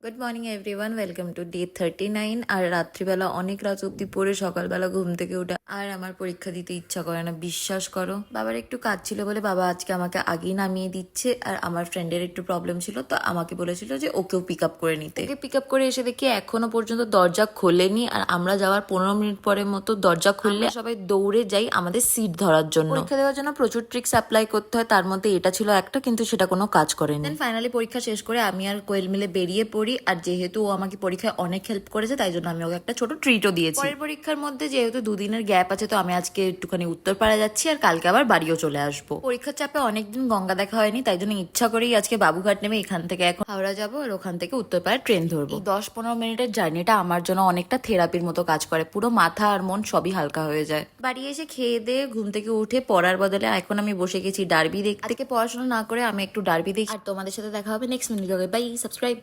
Good morning everyone, welcome to day 39। আর রাত্রিবেলা অনেক রাত অব্দি পড়ে সকালবেলা ঘুম থেকে উঠে আর আমার পরীক্ষা দিতে ইচ্ছা করে না, বিশ্বাস করো। বাবার একটু কাজ ছিল বলে বাবা আজকে আমাকে আগেই নামিয়ে দিচ্ছে। আর আমার ফ্রেন্ডের একটু প্রবলেম ছিল, তো আমাকে বলেছিল যে ওকেও পিক আপ করে নিতে। ওকে পিক আপ করে এসে দেখি এখনো পর্যন্ত দরজা খোলেনি। আর আমরা যাওয়ার 15 মিনিট পরের মতো দরজা খুললে সবাই দৌড়ে যাই আমাদের সিট ধরার জন্য। পরীক্ষা দেওয়ার জন্য প্রচুর ট্রিক্স অ্যাপ্লাই করতে হয়, তার মধ্যে এটা ছিল একটা, কিন্তু সেটা কোনো কাজ করেনি। দেন ফাইনালি পরীক্ষা শেষ করে আমি আর কোয়েল মিলে বেরিয়ে পড়ি। আর যেহেতু ও আমাকে পরীক্ষায় অনেক হেল্প করেছে, তাই জন্য আমি ওকে একটা ছোট ট্রিটও দিয়েছি। পরের পরীক্ষার মধ্যে যেহেতু দুদিনের গ্যাপ আছে, তো আমি আজকে একটুখানি উত্তরপাড়া যাচ্ছি আর কালকে আবার বাড়িও চলে আসবো। পরীক্ষার চাপে অনেকদিন গঙ্গা দেখা হয়নি, তাই জন্য ইচ্ছা করেই আজকে বাবুঘাট নেমে এখান থেকে এখন হাওড়া যাবো আর ওখান থেকে উত্তরপাড়ায় ট্রেন ধরবো। এই 10-15 মিনিটের জার্নিটা আমার জন্য অনেকটা থেরাপির মতো কাজ করে, পুরো মাথা আর মন সবই হালকা হয়ে যায়। বাড়ি এসে খেয়ে দিয়ে ঘুম থেকে উঠে পড়ার বদলে এখন আমি বসে গেছি ডার্বি দেখতে। আজকে পড়াশোনা না করে আমি একটু ডার্বি দেখি। আর তোমাদের সাথে দেখা হবে নেক্সট মিনিট। By, subscribe.